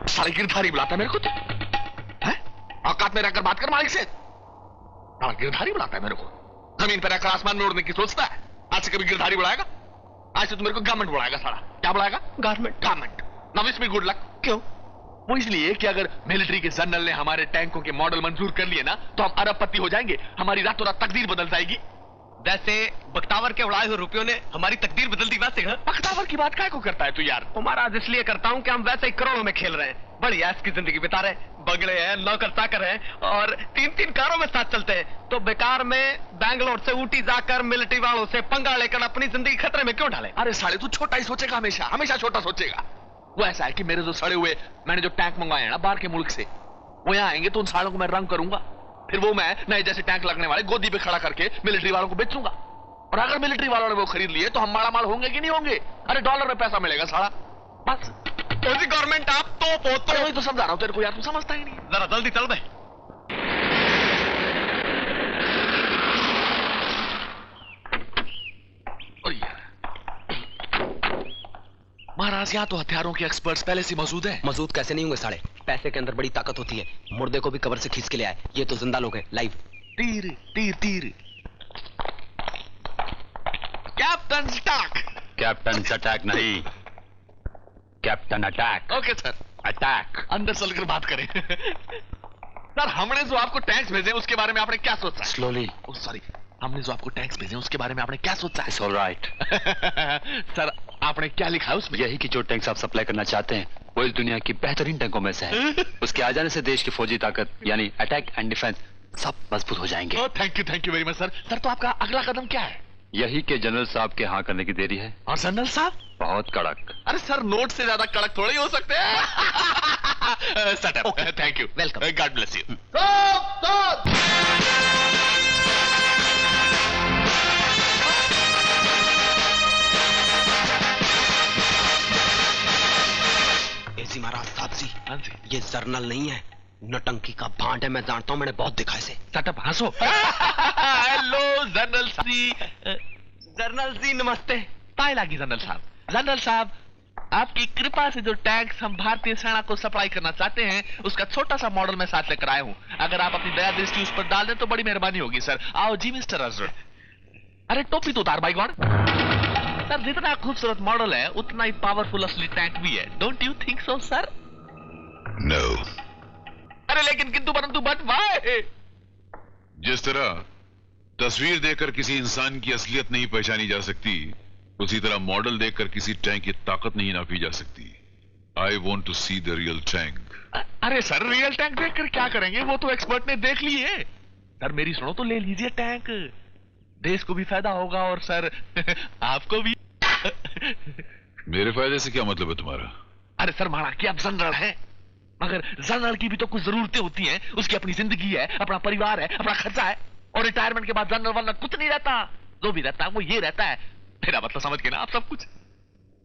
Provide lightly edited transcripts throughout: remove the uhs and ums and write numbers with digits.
साले गिरधारी बुलाता है मेरे को, है? औकात में रहकर बात कर मालिक से। साला गिरधारी बुलाता है मेरे को, जमीन पर रहकर आसमान में उड़ने की सोचता है। आज से कभी गिरधारी बुलाएगा? आज से तो मेरे को गारमेंट बुलाएगा साला। क्या बुलाएगा? Garment. Garment. Now wish me good luck. क्यों? वो इसलिए कि अगर मिलिट्री के जनरल ने हमारे टैंकों के मॉडल मंजूर कर लिए ना, तो हम अरबपति हो जाएंगे, हमारी रातों रात तकदीर बदल जाएगी। वैसे बख्तावर के उड़ाए हुए रुपयों ने हमारी तकदीर बदल दी। वैसे बख्तावर की बात काय को करता है तू यार? महाराज इसलिए करता हूँ कि हम वैसे ही करोड़ों में खेल रहे हैं, बड़ी ऐश की जिंदगी बिता रहे हैं, बगड़े हैं, नौकर चाकर हैं और 3-3 कारों में साथ चलते हैं। तो बेकार में बैंगलोर से ऊटी जाकर मिलिट्री वालों से पंगा लेकर अपनी जिंदगी खतरे में क्यों डाले? अरे साले तू छोटा ही सोचेगा, हमेशा हमेशा छोटा सोचेगा। वो ऐसा है कि मेरे जो सड़े हुए मैंने जो टैंक मंगवाए हैं ना बाहर के मुल्क से, वो यहाँ आएंगे तो उन सालों को मैं रंग करूंगा, फिर वो मैं नए जैसे टैंक लगने वाले गोदी पे खड़ा करके मिलिट्री वालों को बेचूंगा। और अगर मिलिट्री वालों ने वो खरीद लिए तो हम मालामाल होंगे कि नहीं होंगे? अरे डॉलर में पैसा मिलेगा साला, बस। गवर्नमेंट आप तो वही तो समझा रहा हूं तेरे को यार, तू समझता ही नहीं। जरा जल्दी चल बे। महाराज यहाँ तो हथियारों के एक्सपर्ट्स पहले से मौजूद हैं। मौजूद कैसे नहीं होंगे साले? पैसे के अंदर बड़ी ताकत होती है, मुर्दे को भी कब्र से खींच के ले आए। ये तो जिंदा लोग हैं, लाइव। तीर तीर तीर। Captain Stark. कैप्टन अटैक नहीं, captain attack. Okay sir. Attack. अंदर चलकर बात करें। सर हमने जो आपको टैंक्स भेजे उसके बारे में आपने क्या सोचा? स्लोली। सॉरी, हमने जो आपको टैंक्स भेजे उसके बारे में आपने क्या सोचा? It's alright. सर आपने क्या लिखा है उसमें? यही कि जो टैंक्स आप सप्लाई करना चाहते हैं वो इस दुनिया की बेहतरीन टैंकों में से है। उसके आ जाने से देश की फौजी ताकत यानी अटैक एंड डिफेंस सब मजबूत हो जाएंगे। Thank you very much sir. Sir तो आपका अगला कदम क्या है? यही कि जनरल साहब के हाँ करने की देरी है। और जनरल साहब? बहुत कड़क। अरे सर नोट से ज्यादा कड़क थोड़े ही हो सकते हैं। Setup. Thank you. Welcome. God bless you. AC महाराज साहब जी, हाँ जी। ये जर्नल नहीं है, नौटंकी का भांड है। मैं जानता हूँ, मैंने बहुत दिखा इसे। सेटअप हंसो। हेलो जनरल जी। जर्नल जी नमस्ते। ताई लागी जनरल साहब। जनरल साहब आपकी कृपा से जो टैंक्स हम भारतीय सेना को सप्लाई करना चाहते हैं उसका छोटा सा मॉडल मैं साथ लेकर आया हूँ। अगर आप अपनी दया दृष्टि उस पर डाल दें तो बड़ी मेहरबानी होगी सर। आओ जी मिस्टर अजहर। अरे टोपी तो उतार भाई गॉड। सर जितना खूबसूरत मॉडल है उतना ही पावरफुल असली टैंक भी है। Don't you think so sir? No. अरे लेकिन किंतु परंतु बट व्हाई? जिस तरह तस्वीर देखकर किसी इंसान की असलियत नहीं पहचानी जा सकती, उसी तरह मॉडल देखकर किसी टैंक की ताकत नहीं नापी जा सकती। I want to see the real tank. अरे सर रियल टैंक देखकर क्या करेंगे? वो तो एक्सपर्ट ने देख ली है। सर मेरी सुनो तो ले लीजिए टैंक, देश को भी फायदा होगा और सर आपको भी। मेरे फायदे से क्या मतलब है तुम्हारा? अरे सर माना कि आप जनरल हैं, मगर जनरल की भी तो कुछ जरूरतें होती हैं। उसकी अपनी जिंदगी है, अपना परिवार है, अपना खर्चा है, और रिटायरमेंट के बाद जनरल वरना कुछ नहीं रहता। जो भी रहता है वो ये रहता है। मेरा मतलब समझ के ना आप सब कुछ?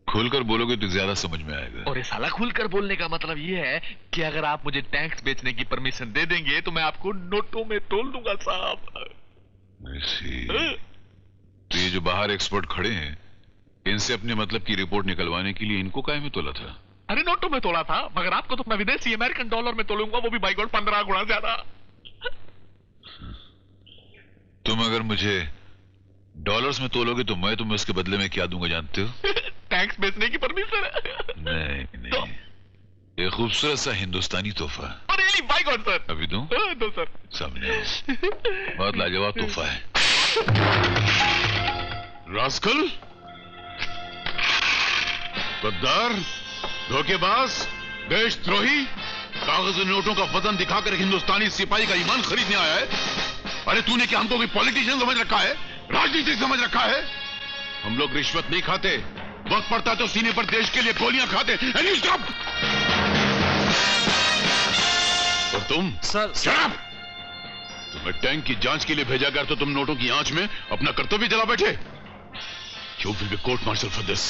खुलकर बोलोगे तो ज्यादा समझ में आएगा। और ये साला खुलकर बोलने का मतलब ये है कि अगर आप मुझे टैंक्स बेचने की परमिशन दे देंगे तो मैं आपको नोटों में तोल दूंगा साहब। तो ये जो बाहर एक्सपर्ट खड़े हैं, इनसे अपने मतलब की रिपोर्ट निकलवाने के लिए इनको काहे में तोला था? अरे नोटों में तोला था, मगर आपको तो मैं विदेशी अमेरिकन डॉलर में तोलूंगा, वो भी बाई गॉड 15 गुना ज्यादा। तुम अगर मुझे डॉलर्स में तोलोगे तो मैं तुम्हें उसके बदले में क्या दूंगा जानते हो? टैक्स बेचने की परमिशन। नहीं, ये खूबसूरत सा हिंदुस्तानी तोहफा। अरे बाई गॉड सर। अभी दूं? दो सर। सामने आओ। बहुत लाजवाब तोहफा है। रास्कल, गद्दार, धोखेबाज, देशद्रोही, कागजी नोटों का वजन दिखाकर हिंदुस्तानी सिपाही का ईमान खरीदने आया है। अरे तूने क्या हमको कोई पॉलिटिशियन समझ रखा है, राजनीतिक समझ रखा है? हम लोग रिश्वत नहीं खाते, वक्त पड़ता तो सीने पर देश के लिए गोलियां खाते। स्टॉप। और तुम सर शराब, तुम्हें टैंक की जांच के लिए भेजा गया तो तुम नोटों की आंच में अपना कर्तव्य जला बैठे। You will be court martial for this.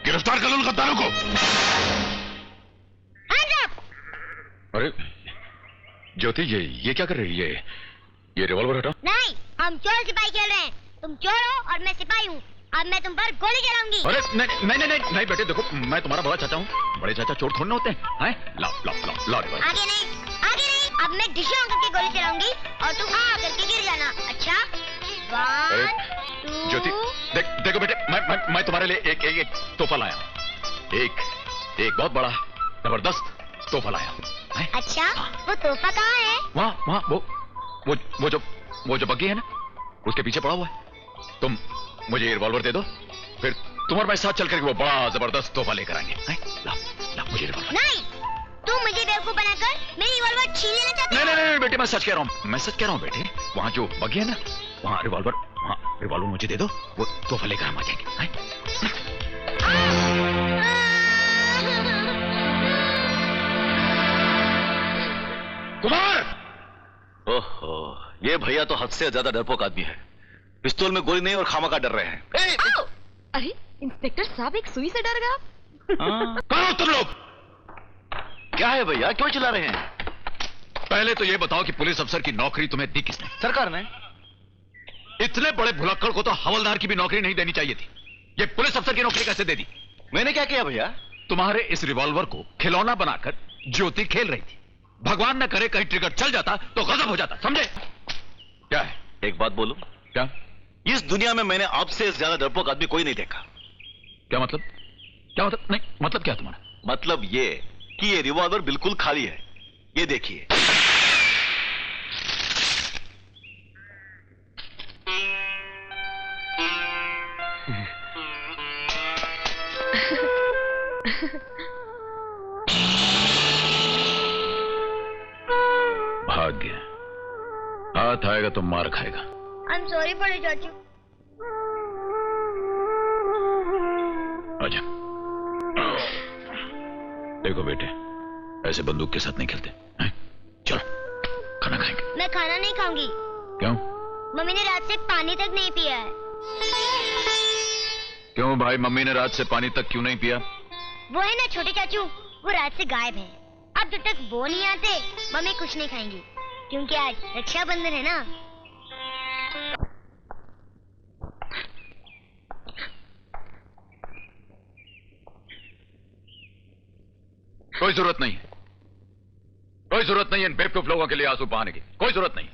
गिरफ्तार कर लो उन गद्दारों को। अरे ज्योति, ये क्या कर रही है? ये रिवॉल्वर हटा। नहीं, हम चोर सिपाही खेल रहे हैं। तुम चोर हो और मैं सिपाही हूँ। अब मैं तुम पर गोली चलाऊंगी। अरे नहीं बेटे, देखो मैं तुम्हारा बड़ा चाचा हूँ। बड़े चाचा चोर थोड़े होते हैं। लाओ लाओ लाओ लाओ रिवॉल्वर। आगे नहीं, आगे नहीं। अब मैं डिशे ऑन करके गोली चलाऊंगी और तुम करके गिर जाना। अच्छा, 1 2 ज्योति देखो बेटे, मैं तुम्हारे लिए एक तोहफा लाया। एक बहुत बड़ा जबरदस्त तोहफा लाया। अच्छा, वो तोहफा कहाँ है? वहाँ वो जो बग्गी है ना, उसके पीछे पड़ा हुआ है। तुम मुझे ये रिवॉल्वर दे दो, फिर तुम और मैं साथ चल करके वो बड़ा जबरदस्त तोहफा लेकर आएंगे। लाओ मुझे रिवॉल्वर। नहीं, तुम मुझे बेवकूफ बनाकर मेरी रिवॉल्वर छीन लेना चाहते हो? नहीं बेटे, मैं सच कह रहा हूँ बेटे। वहाँ जो बग्गी है ना, वहाँ रिवॉल्वर मुझे दे दो, वो तोहफा लेकर हम आ जाएंगे। कुमार! ओहो, ये भैया तो हद से ज्यादा डरपोक आदमी है। पिस्तौल में गोली नहीं और खामा का डर रहे हैं। अरे इंस्पेक्टर साहब, एक सुई से डर गया। कौन हो तुम लोग? क्या है भैया, क्यों चिल्ला रहे हैं? पहले तो ये बताओ कि पुलिस अफसर की नौकरी तुम्हें दी किसने? सरकार ने। इतने बड़े भुलक्कड़ को तो हवलदार की भी नौकरी नहीं देनी चाहिए थी। ये पुलिस अफसर की नौकरी कैसे दे दी? मैंने क्या किया भैया? तुम्हारे इस रिवॉल्वर को खिलौना बनाकर ज्योति खेल रही थी। भगवान न करे कहीं ट्रिगर चल जाता तो गजब हो जाता, समझे? क्या है? एक बात बोलूं? क्या? इस दुनिया में मैंने आपसे ज्यादा डरपोक आदमी कोई नहीं देखा। क्या मतलब? नहीं, मतलब क्या तुम्हारा? मतलब ये कि ये रिवॉल्वर बिल्कुल खाली है। ये देखिए। भाग्य, हाथ आएगा तो मार खाएगा। I'm sorry बड़े चाचू। आजा। देखो बेटे, ऐसे बंदूक के साथ नहीं खेलते हैं? चलो खाना खाएंगे। मैं खाना नहीं खाऊंगी। क्यों? मम्मी ने रात से पानी तक नहीं पिया है। क्यों भाई, मम्मी ने रात से पानी तक क्यों नहीं पिया? वो है ना छोटे चाचू, वो रात से गायब है। अब जब तक वो नहीं आते मम्मी कुछ नहीं खाएंगी, क्योंकि आज रक्षाबंधन है ना। कोई जरूरत नहीं है, कोई जरूरत नहीं है इन बेवकूफ लोगों के लिए आंसू बहाने की। कोई जरूरत नहीं।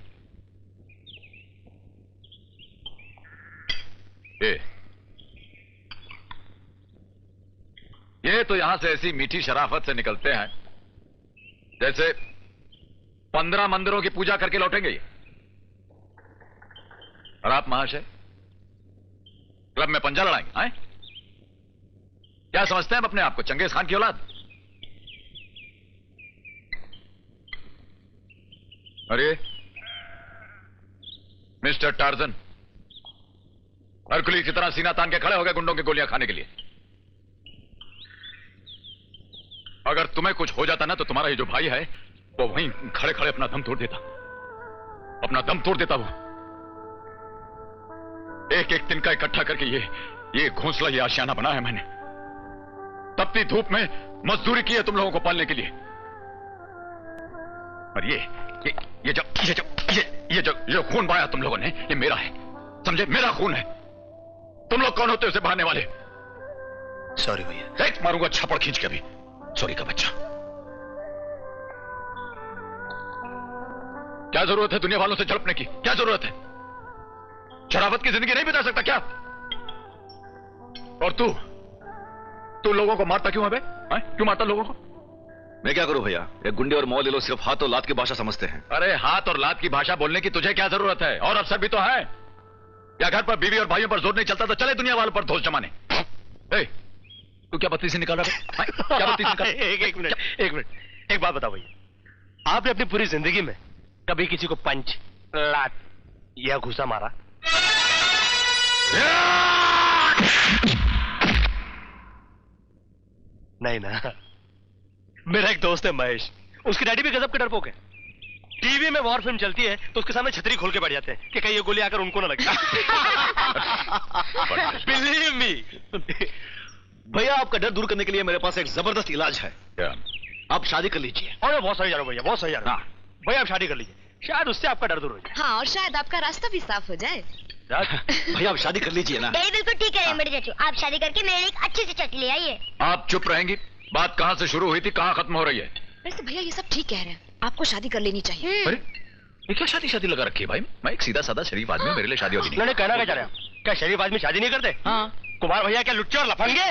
ये तो यहां से ऐसी मीठी शराफत से निकलते हैं जैसे 15 मंदिरों की पूजा करके लौटेंगे ये। और आप महाशय क्लब में पंजा लड़ाएंगे? हैं? क्या समझते हैं अपने आप को, चंगेज खान की औलाद? अरे मिस्टर टार्जन, हरकुली की तरह सीना तान के खड़े हो गए गुंडों की गोलियां खाने के लिए। अगर तुम्हें कुछ हो जाता ना तो तुम्हारा ये जो भाई है वो वहीं खड़े खड़े अपना दम तोड़ देता, अपना दम तोड़ देता। वो एक एक तिनका इकट्ठा करके ये घोंसला, ये आशियाना बना है मैंने। तपती धूप में मजदूरी की है तुम लोगों को पालने के लिए। और ये जो खून बहाया तुम लोगों ने, ये मेरा है, समझे? मेरा खून है। तुम लोग कौन होते हो उसे बहाने वाले? सॉरी भैया। देख मारूंगा छापड़ खींच के भी। सॉरी का बच्चा। क्या जरूरत है दुनिया वालों से झड़पने की? क्या जरूरत है? शराफत की जिंदगी नहीं बिता सकता क्या? और तू लोगों को मारता क्यों है बे? क्यों मारता लोगों को? मैं क्या करूं भैया, ये गुंडे और मौले लोग सिर्फ हाथ और लात की भाषा समझते हैं। अरे हाथ और लात की भाषा बोलने की तुझे क्या जरूरत है? और अफसर भी तो है। या घर पर बीवी और भाइयों पर जोर नहीं चलता तो चले दुनिया वालों पर धोस जमाने। तू क्या बत्ती से निकाल रहा है? क्या बत्ती से निकाल? एक मिनट, एक बात बताओ भैया, आपने अपनी पूरी जिंदगी में कभी किसी को पंच, लात या घुसा मारा? नहीं ना। मेरा एक दोस्त है महेश, उसकी डैडी भी गजब के डरपोक है। टीवी में वॉर फिल्म चलती है तो उसके सामने छतरी खोल के बैठ जाते हैं कि कहीं ये गोली आकर उनको ना लगे। बिलीव मी भैया, आपका डर दूर करने के लिए मेरे पास एक जबरदस्त इलाज है। क्या? आप शादी कर लीजिए। अरे बहुत सही जा रहा हूं भैया, बहुत सही जा रहा हूं। भैया आप शादी कर लीजिए, शायद उससे आपका डर दूर हो जाए। हाँ, और शायद आपका रास्ता भी साफ हो जाए। भैया आप शादी कर लीजिए ना। डैडी बिल्कुल ठीक है बड़े चाचू, आप शादी करके मेरे लिए एक अच्छी सी चटनी ले आइए। आप चुप रहेंगी बात कहां से शुरू हुई थी, कहां खत्म हो रही है? वैसे भैया ये सब ठीक कह रहे हैं, आपको शादी कर लेनी चाहिए। अरे ये क्या शादी शादी लगा रखी है भाई? मैं एक सीधा साधा शरीफ आदमी हूं, मेरे लिए शादी होती नहीं। नहीं कहना क्या चाह रहे हैं? क्या शरीफ आदमी शादी नहीं करते? हाँ। कुमार भैया क्या लुच्चे और लफंगे?